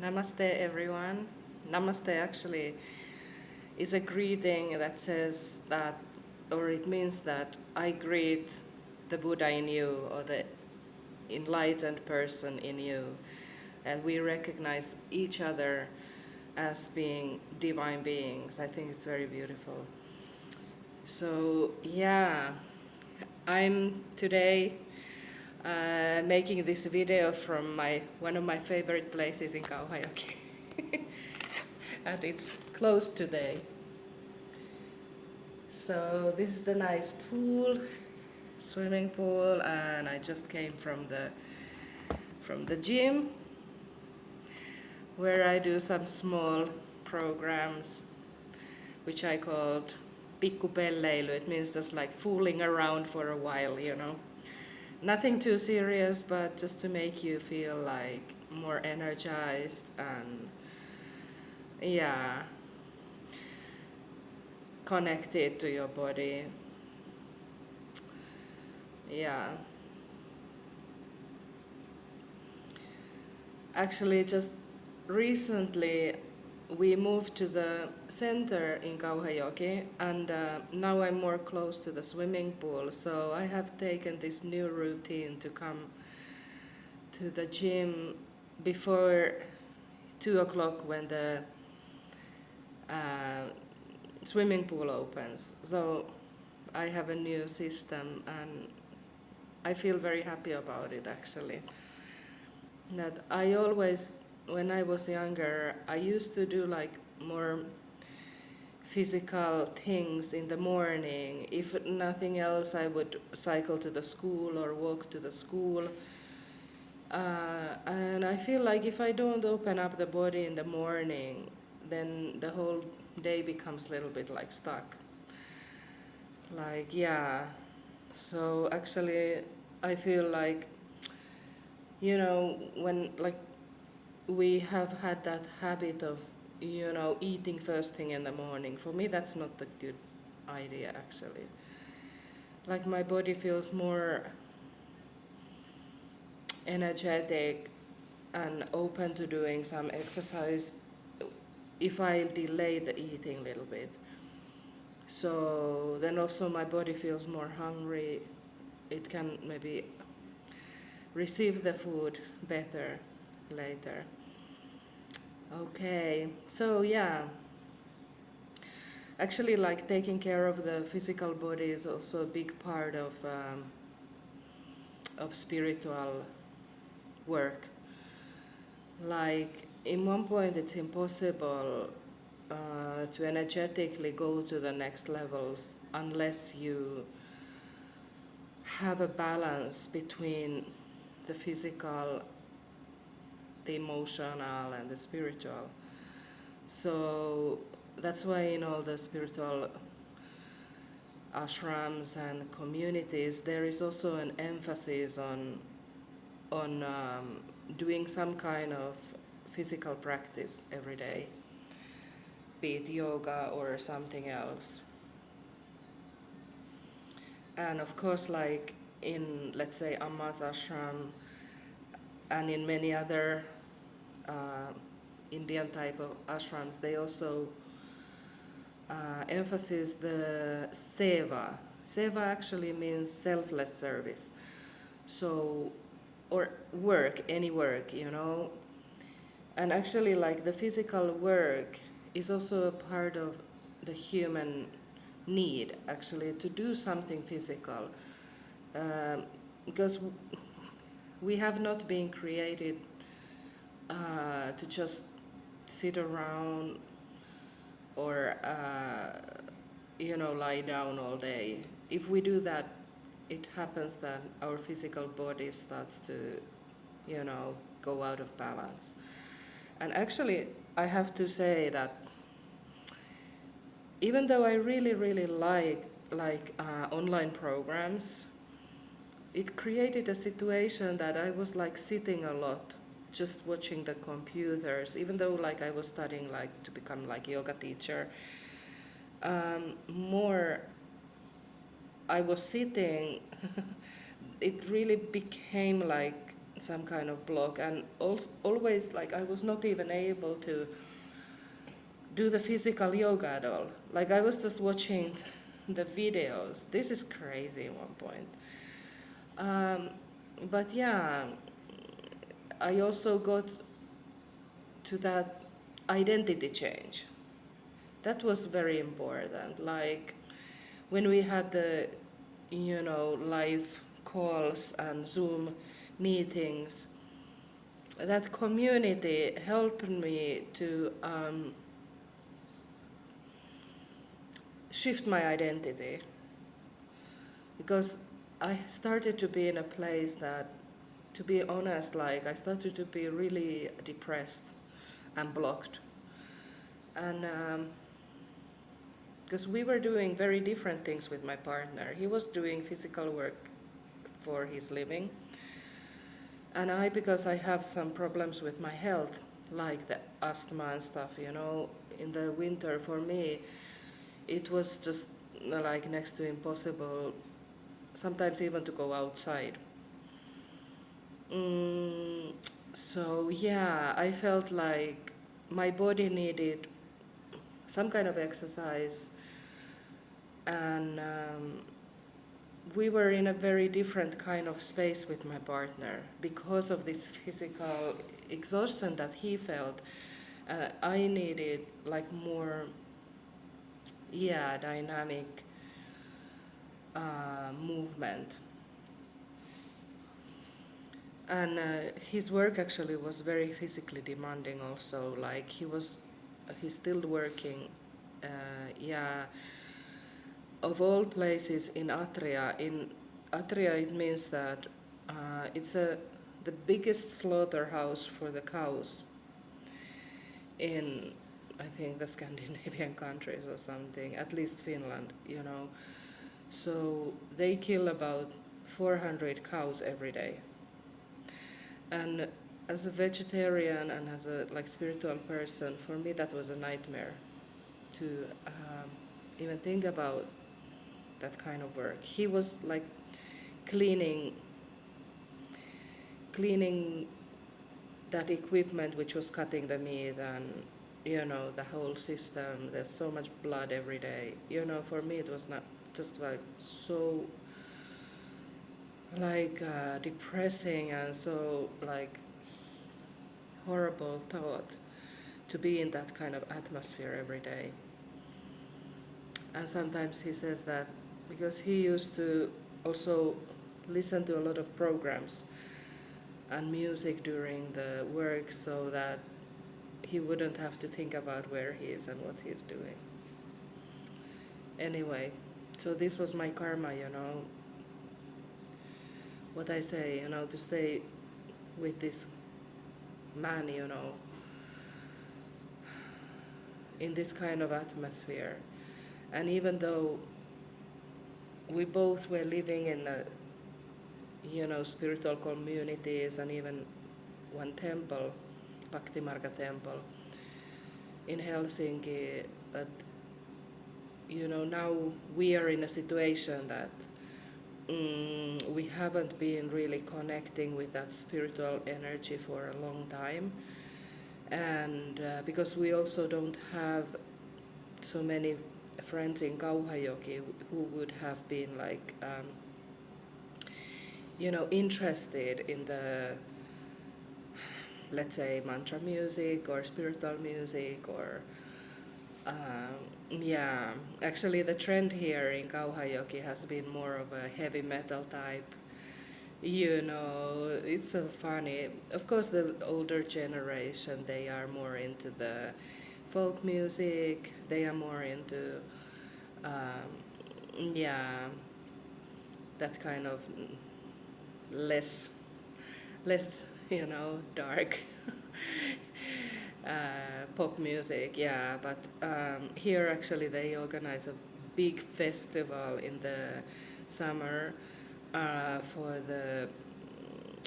Namaste, everyone. Namaste actually is a greeting that says that, or it means that I greet the Buddha in you or the enlightened person in you. And we recognize each other as being divine beings. I think it's very beautiful. So, yeah, I'm today making this video from one of my favorite places in Kauhajoki. And it's closed today. So this is the nice pool, swimming pool, and I just came from the gym where I do some small programs which I called pikkupelleilu. It means just like fooling around for a while. Nothing too serious, but just to make you feel like more energized and yeah, connected to your body. Yeah. Actually, just recently we moved to the center in Kauhajoki, and now I'm more close to the swimming pool. So I have taken this new routine to come to the gym before 2 o'clock when the uh, swimming pool opens. So I have a new system, and I feel very happy about it actually. That I always, when I was younger, I used to do like more physical things in the morning. If nothing else, I would cycle to the school or walk to the school. And I feel like if I don't open up the body in the morning, then the whole day becomes a little bit like stuck. Like, yeah. So actually, I feel like, when like we have had that habit of, eating first thing in the morning. For me, that's not a good idea, actually. Like, my body feels more energetic and open to doing some exercise if I delay the eating a little bit. So then also my body feels more hungry. It can maybe receive the food better later. Okay, so yeah, actually, like taking care of the physical body is also a big part of spiritual work. Like in one point, it's impossible to energetically go to the next levels unless you have a balance between the physical, the emotional, and the spiritual. So that's why in all the spiritual ashrams and communities, there is also an emphasis on doing some kind of physical practice every day, be it yoga or something else. And of course, like in, let's say, Amma's ashram and in many other uh, Indian type of ashrams, they also emphasize the seva. Seva actually means selfless service. So, or work, any work. And actually, like the physical work is also a part of the human need, actually, to do something physical. Because we have not been created to just sit around or lie down all day. If we do that, it happens that our physical body starts to go out of balance. And actually, I have to say that even though I really really like online programs, it created a situation that I was like sitting a lot just watching the computers, even though like I was studying like to become like yoga teacher. More I was sitting, it really became like some kind of block, and always like I was not even able to do the physical yoga at all. Like I was just watching the videos. This is crazy at one point. Um, but yeah, I also got to that identity change. That was very important. Like when we had the, live calls and Zoom meetings, that community helped me to shift my identity, because I started to be in a place that, to be honest, like I started to be really depressed and blocked. And because we were doing very different things with my partner. He was doing physical work for his living, and I, because I have some problems with my health, like the asthma and stuff, in the winter for me, it was just like next to impossible, sometimes even to go outside. Mm, so yeah, I felt like my body needed some kind of exercise, and we were in a very different kind of space with my partner because of this physical exhaustion that he felt. I needed like more, yeah, dynamic movement. And his work actually was very physically demanding also. Like he's still working, yeah, of all places in Atria. In Atria, it means that it's the biggest slaughterhouse for the cows in, I think, the Scandinavian countries or something, at least Finland. So they kill about 400 cows every day. And as a vegetarian and as a like spiritual person, for me that was a nightmare to even think about that kind of work. He was like cleaning cleaning that equipment which was cutting the meat, and the whole system. There's so much blood every day. For me it was not just like so like depressing and so like horrible thought to be in that kind of atmosphere every day. And sometimes he says that because he used to also listen to a lot of programs and music during the work, so that he wouldn't have to think about where he is and what he's doing. Anyway, so this was my karma, what I say, to stay with this man, in this kind of atmosphere. And even though we both were living in spiritual communities, and even one temple, Bhakti Marga temple in Helsinki, but now we are in a situation that we haven't been really connecting with that spiritual energy for a long time. And because we also don't have so many friends in Kauhajoki who would have been like, interested in the, let's say, mantra music or spiritual music, or yeah, actually the trend here in Kauhajoki has been more of a heavy metal type. It's so funny. Of course, the older generation, they are more into the folk music. They are more into, yeah, that kind of less, dark pop music. Yeah, but here actually they organize a big festival in the summer for the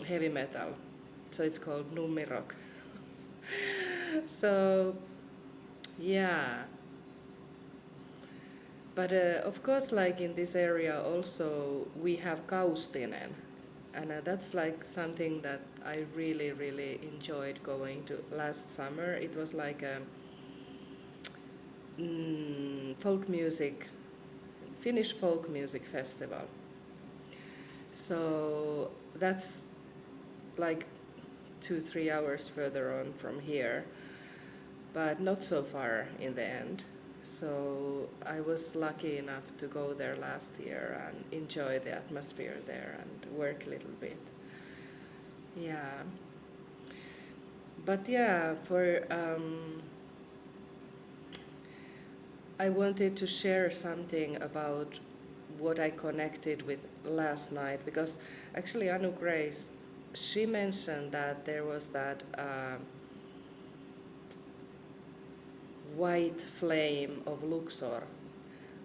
heavy metal. So it's called Nummirock. So yeah, but of course, like in this area also we have Kaustinen. And that's like something that I really, really enjoyed going to last summer. It was like a folk music, Finnish folk music festival. So that's like 2-3 hours further on from here, but not so far in the end. So I was lucky enough to go there last year and enjoy the atmosphere there and work a little bit. Yeah. But yeah, I wanted to share something about what I connected with last night, because actually Anu Grace, she mentioned that there was that white flame of Luxor.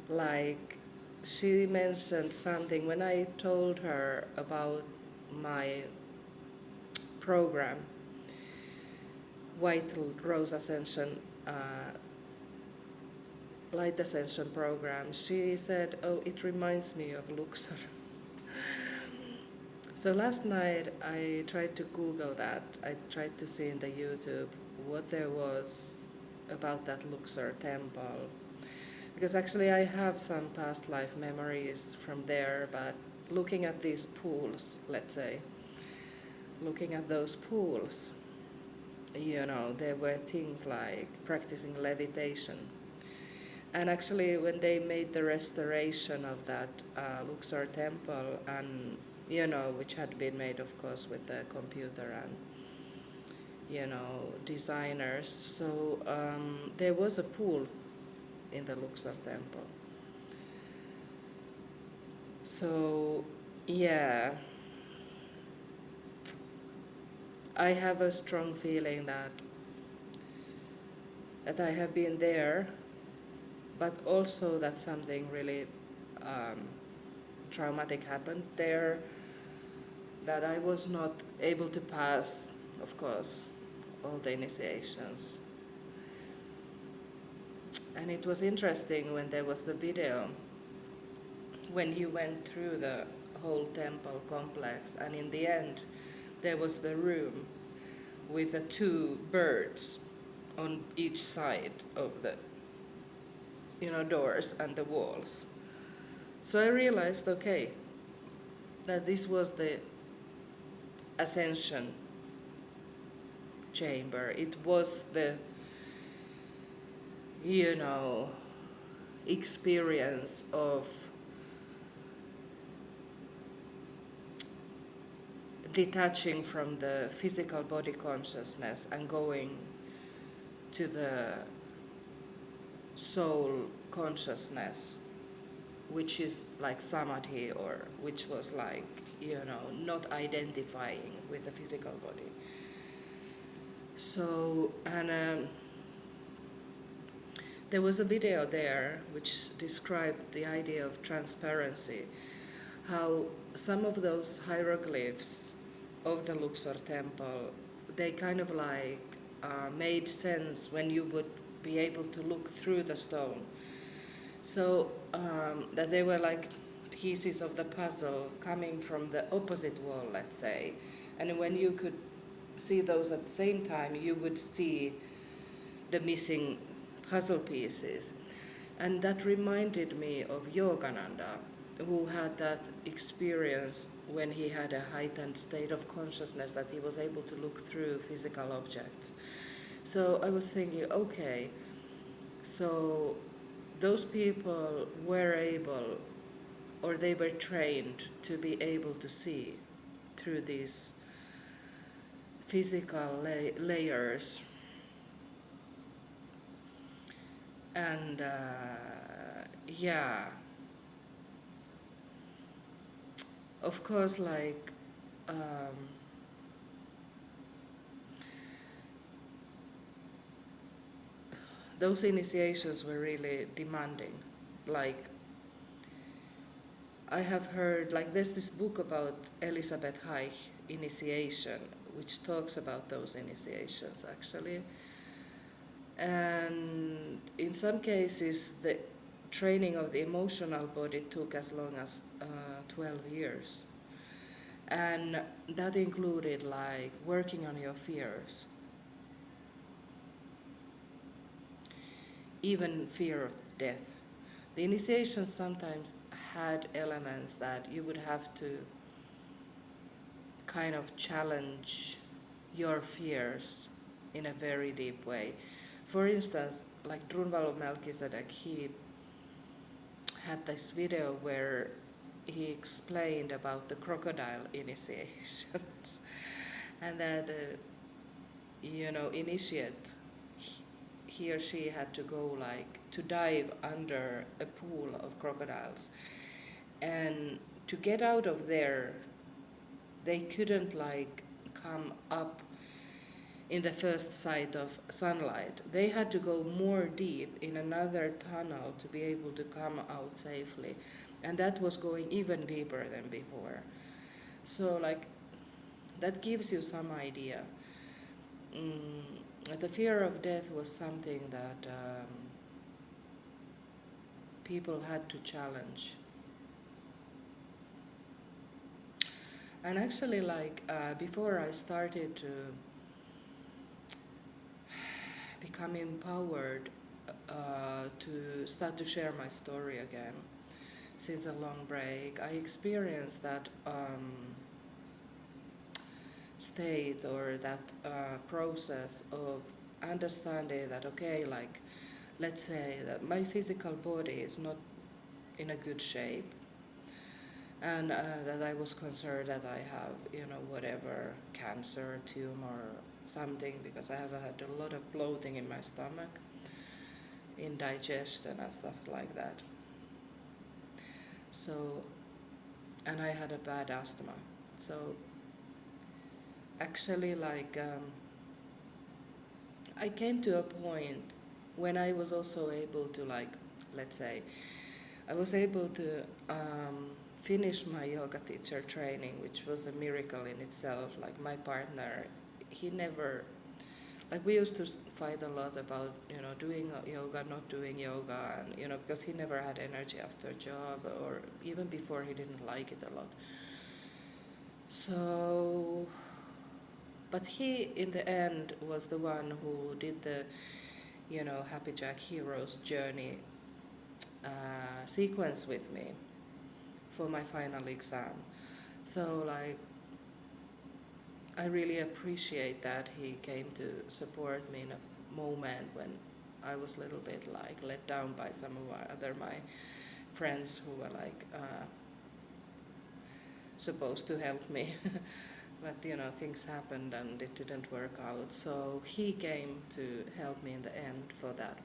Like, she mentioned something when I told her about my program, White Rose Ascension, Light Ascension program. She said, "Oh, it reminds me of Luxor." So last night I tried to Google that. I tried to see in the YouTube what there was about that Luxor temple. Because actually I have some past life memories from there, but looking at these pools, let's say, looking at those pools, there were things like practicing levitation. And actually, when they made the restoration of that Luxor temple, and which had been made, of course, with the computer and designers, so there was a pool in the Luxor temple. So yeah, I have a strong feeling that I have been there, but also that something really traumatic happened there, that I was not able to pass, of course, all the initiations. And it was interesting when there was the video, when you went through the whole temple complex, and in the end there was the room with the two birds on each side of the doors and the walls. So I realized, okay, that this was the ascension chamber. It was the experience of detaching from the physical body consciousness and going to the soul consciousness, which is like samadhi, or which was like, not identifying with the physical body. So, and there was a video there which described the idea of transparency, how some of those hieroglyphs of the Luxor temple, they kind of like made sense when you would be able to look through the stone. So that they were like pieces of the puzzle coming from the opposite wall, let's say. And when you could see those at the same time, you would see the missing puzzle pieces. And that reminded me of Yogananda, who had that experience when he had a heightened state of consciousness, that he was able to look through physical objects. So I was thinking, okay, so those people were able, or they were trained to be able to see through these physical layers. And yeah, of course, like those initiations were really demanding. Like, I have heard, like, there's this book about Elisabeth Haich, Initiation, which talks about those initiations actually. And in some cases, the training of the emotional body took as long as 12 years. And that included like working on your fears, even fear of death. The initiation sometimes had elements that you would have to kind of challenge your fears in a very deep way. For instance, like Drunvalo Melchizedek, he had this video where he explained about the crocodile initiations and that initiate, he or she had to go like to dive under a pool of crocodiles, and to get out of there they couldn't like come up in the first sight of sunlight. They had to go more deep in another tunnel to be able to come out safely, and that was going even deeper than before. So like that gives you some idea. The fear of death was something that people had to challenge. And actually, like before I started to become empowered to start to share my story again, since a long break, I experienced that state or that process of understanding that, okay, like let's say that my physical body is not in a good shape, and that I was concerned that I have, whatever cancer, tumor, something, because I have had a lot of bloating in my stomach, indigestion and stuff like that. So, and I had a bad asthma. So, actually, like, I came to a point when I was also able to, like, let's say, I was able to finish my yoga teacher training, which was a miracle in itself. Like, my partner, he never, like, we used to fight a lot about, doing yoga, not doing yoga, and, because he never had energy after a job, or even before he didn't like it a lot. So, but he, in the end, was the one who did the, Happy Jack Heroes journey sequence with me for my final exam. So, like, I really appreciate that he came to support me in a moment when I was a little bit like let down by some of my friends who were like supposed to help me. But things happened and it didn't work out. So he came to help me in the end for that.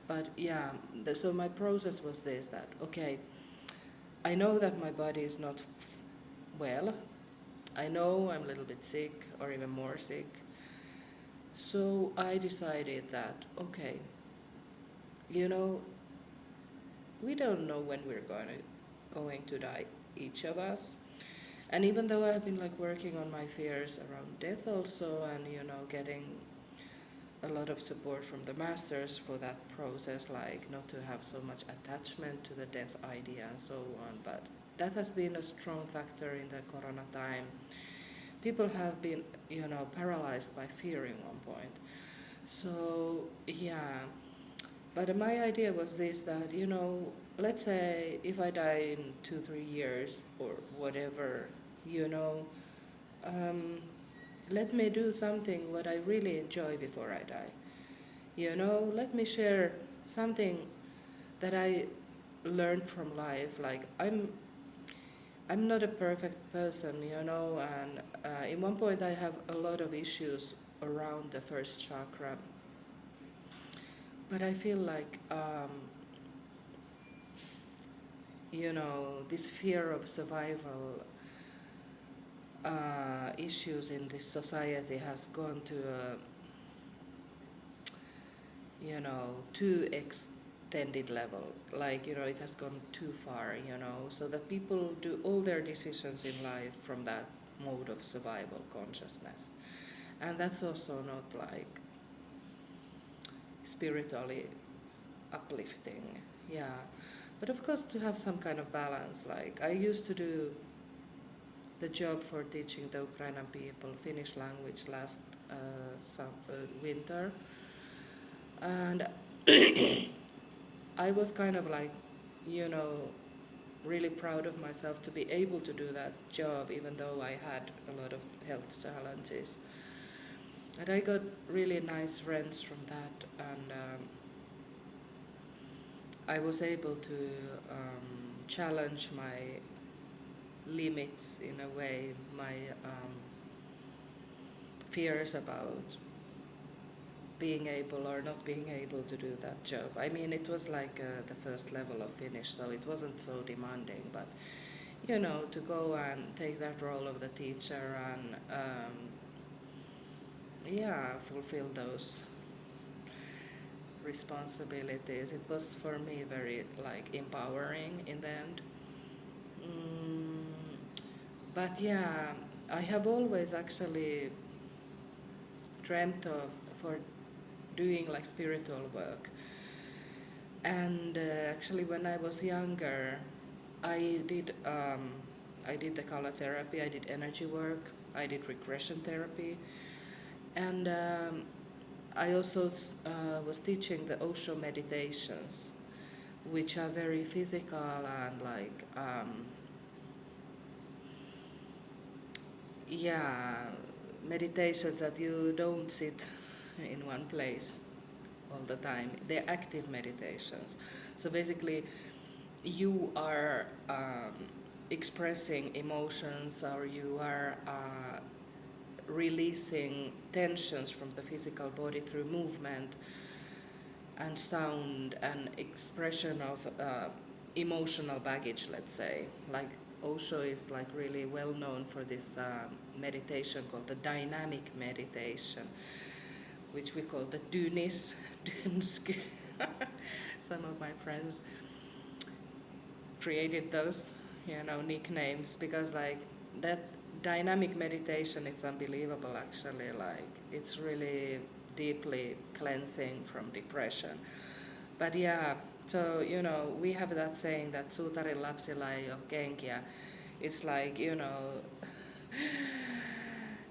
But yeah, so my process was this, that okay, I know that my body is not well. I know I'm a little bit sick or even more sick. So I decided that, okay, we don't know when we're going to die, each of us. And even though I've been like working on my fears around death also, and getting a lot of support from the masters for that process, like not to have so much attachment to the death idea and so on, but that has been a strong factor in the corona time. People have been, paralyzed by fear in one point. So yeah, but my idea was this, that let's say if I die in 2-3 years or whatever, um, let me do something what I really enjoy before I die. Let me share something that I learned from life. Like I'm not a perfect person, and in one point I have a lot of issues around the first chakra. But I feel like this fear of survival issues in this society has gone to a too extended level. Like it has gone too far. So that people do all their decisions in life from that mode of survival consciousness, and that's also not like spiritually uplifting. Yeah, but of course to have some kind of balance. Like I used to do the job for teaching the Ukrainian people Finnish language last winter, and I was kind of like, you know, really proud of myself to be able to do that job, even though I had a lot of health challenges. And I got really nice friends from that, and I was able to challenge my limits in a way, my fears about being able or not being able to do that job. I mean, it was like the first level of Finnish, so it wasn't so demanding, but you know, to go and take that role of the teacher and fulfill those responsibilities, it was for me very like empowering in the end. But yeah, I have always actually dreamt of for doing like spiritual work, and actually when I was younger, I did the color therapy, I did energy work, I did regression therapy, and I also was teaching the Osho meditations, which are very physical and like meditations that you don't sit in one place all the time. They're active meditations. So basically, you are expressing emotions, or you are releasing tensions from the physical body through movement and sound and expression of emotional baggage, let's say. Like Osho is like really well known for this meditation called the dynamic meditation, which we call the Dunis, Dunsk. Some of my friends created those, nicknames, because like that dynamic meditation, it's unbelievable actually. Like it's really deeply cleansing from depression. But yeah, so we have that saying that Suutarin lapsilla ei ole kenkiä. It's like,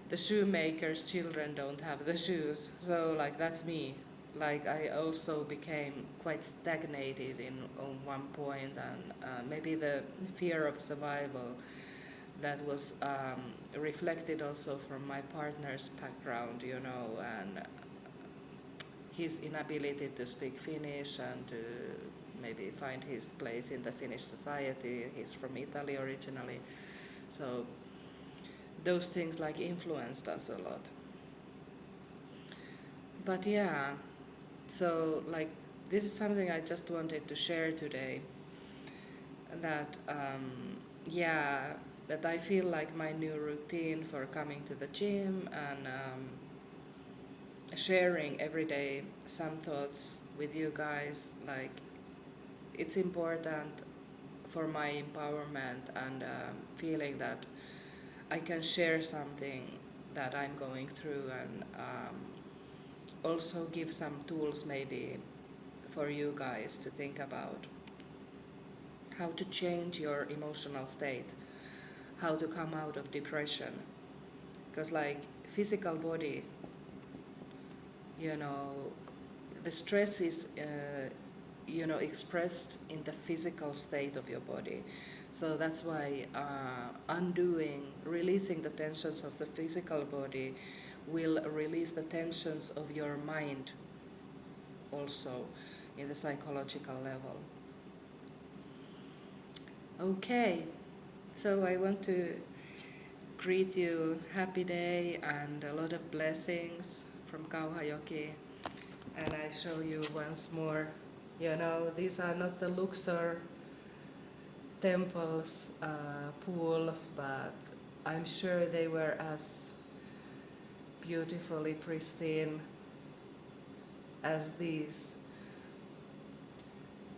the shoemaker's children don't have the shoes. So like that's me. Like I also became quite stagnated on one point, and maybe the fear of survival that was reflected also from my partner's background, and his inability to speak Finnish and to maybe find his place in the Finnish society. He's from Italy originally, so those things like influenced us a lot. But yeah, so like this is something I just wanted to share today, that that I feel like my new routine for coming to the gym and sharing every day some thoughts with you guys, like it's important for my empowerment and feeling that I can share something that I'm going through, and also give some tools maybe for you guys to think about how to change your emotional state, how to come out of depression. Because like physical body, the stress is expressed in the physical state of your body. So that's why releasing the tensions of the physical body will release the tensions of your mind also in the psychological level. Okay, so I want to greet you happy day and a lot of blessings from Kauhajoki. And I show you once more, these are not the Luxor temples, pools, but I'm sure they were as beautifully pristine as these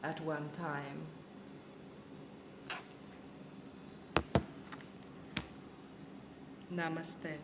at one time. Namaste.